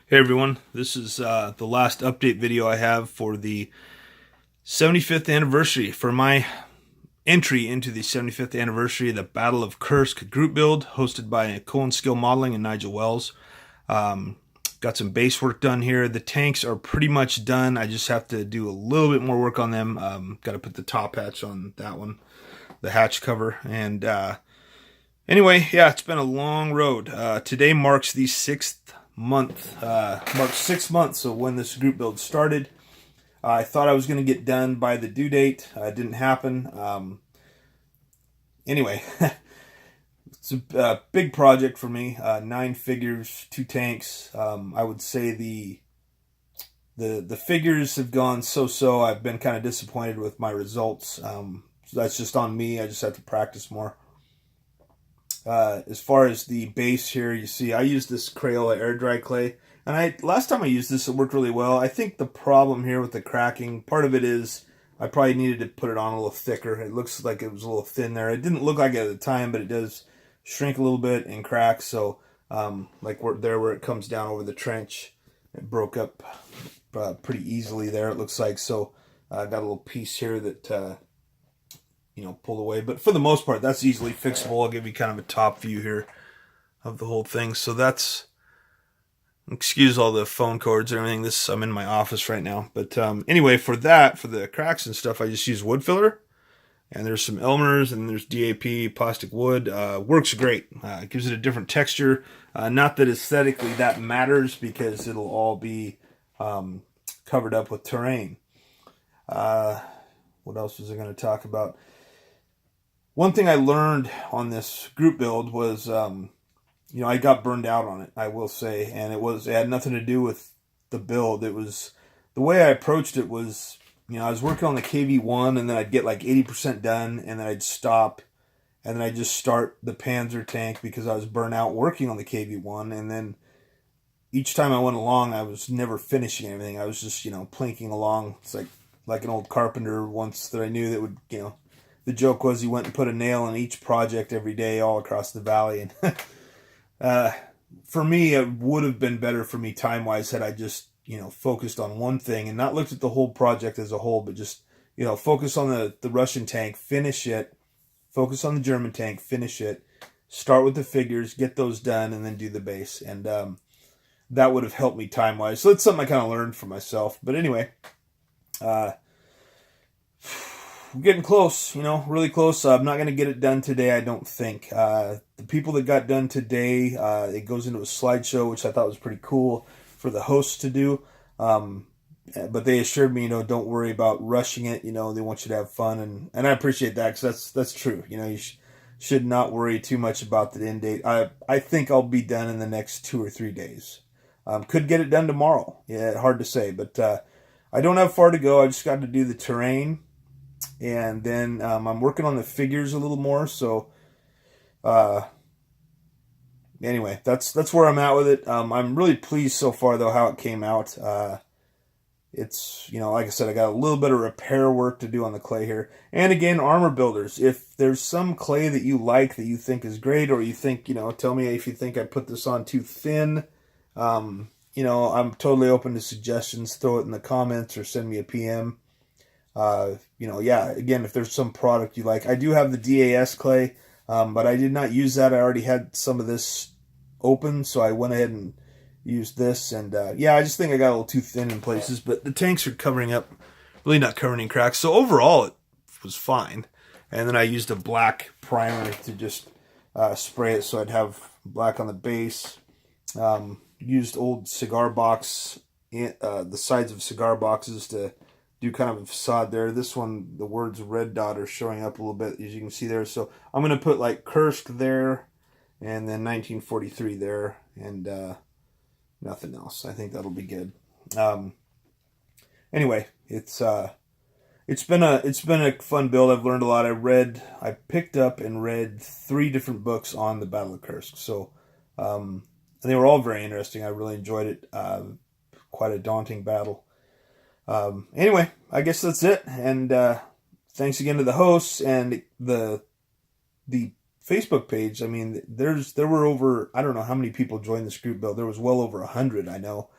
Hey everyone, this is the last update video I have for the 75th anniversary, for my entry into the 75th anniversary of the Battle of Kursk group build hosted by Cohen Skill Modeling and Nigel Wells. Got some base work done here. The tanks are pretty much done. I just have to do a little bit more work on them. Got to put the top hatch on that one, the hatch cover. And anyway, yeah, it's been a long road. Today marks the marked 6 months of when this group build started. I thought I was going to get done by the due date. It didn't happen. Anyway, it's a big project for me. 9 figures, 2 tanks. I would say the figures have gone so-so. I've been kind of disappointed with my results. So that's just on me. I just have to practice more. As far as the base here, you see I used this Crayola air dry clay, and last time I used this, it worked really well. I think the problem here with the cracking, part of it is I probably needed to put it on a little thicker. It looks like it was a little thin there. It didn't look like it at the time, but it does shrink a little bit and crack. So like where it comes down over the trench, it broke up pretty easily there, it looks like. So I got a little piece here that pulled away, but for the most part that's easily fixable. I'll give you kind of a top view here of the whole thing. So that's, excuse all the phone cords and everything, I'm in my office right now, but anyway, for the cracks and stuff, I just use wood filler, and there's some Elmer's, and there's DAP plastic wood. Works great. It gives it a different texture. Not that aesthetically that matters, because it'll all be covered up with terrain. What else was I going to talk about? One thing I learned on this group build was, I got burned out on it, I will say, and it had nothing to do with the build. It was the way I approached it was, I was working on the KV1, and then I'd get like 80% done, and then I'd stop, and then I'd just start the Panzer tank because I was burnt out working on the KV1, and then each time I went along, I was never finishing anything. I was just, plinking along. It's like an old carpenter once that I knew that would, the joke was he went and put a nail in each project every day all across the valley. And for me, it would have been better for me time-wise had I just, focused on one thing and not looked at the whole project as a whole, but just, focus on the Russian tank, finish it, focus on the German tank, finish it, start with the figures, get those done, and then do the base. And that would have helped me time-wise. So that's something I kind of learned for myself. But anyway, we're getting close, really close. I'm not going to get it done today, I don't think. The people that got done today, it goes into a slideshow, which I thought was pretty cool for the hosts to do. But they assured me, don't worry about rushing it. They want you to have fun, and I appreciate that, because that's true. You should not worry too much about the end date. I think I'll be done in the next 2 or 3 days. Could get it done tomorrow. Yeah, hard to say, but I don't have far to go. I just got to do the terrain. And then I'm working on the figures a little more. So anyway, that's where I'm at with it. I'm really pleased so far, though, how it came out. It's, like I said, I got a little bit of repair work to do on the clay here. And again, armor builders, if there's some clay that you like, that you think is great, or you think, tell me if you think I put this on too thin. I'm totally open to suggestions. Throw it in the comments or send me a PM. Again, if there's some product you like. I do have the DAS clay, but I did not use that. I already had some of this open, so I went ahead and used this. And I just think I got a little too thin in places, but the tanks are covering up, really not covering in cracks. So overall, it was fine. And then I used a black primer to just spray it, so I'd have black on the base. Used old cigar box, the sides of cigar boxes to do kind of a facade there. This one, the words red dot are showing up a little bit, as you can see there. So I'm going to put like Kursk there, and then 1943 there, and nothing else. I think that'll be good. Anyway, it's been a fun build. I've learned a lot. I picked up and read 3 different books on the Battle of Kursk. So and they were all very interesting. I really enjoyed it. Quite a daunting battle. Anyway, I guess that's it. And thanks again to the hosts and the Facebook page. I mean, there were over, I don't know how many people joined this group build. There was well over 100, I know.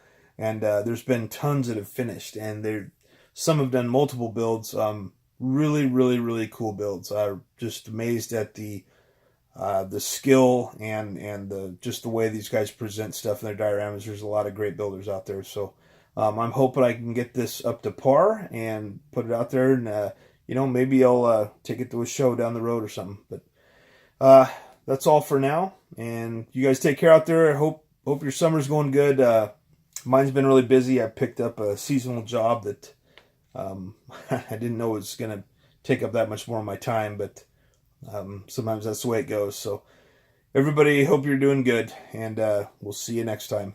and there's been tons that have finished, and some have done multiple builds. Really, really, really cool builds. I'm just amazed at the skill and just the way these guys present stuff in their dioramas. There's a lot of great builders out there, so I'm hoping I can get this up to par and put it out there, and maybe I'll take it to a show down the road or something. But that's all for now, and you guys take care out there. I hope your summer's going good. Mine's been really busy. I picked up a seasonal job that I didn't know was going to take up that much more of my time, but sometimes that's the way it goes. So everybody, hope you're doing good, and we'll see you next time.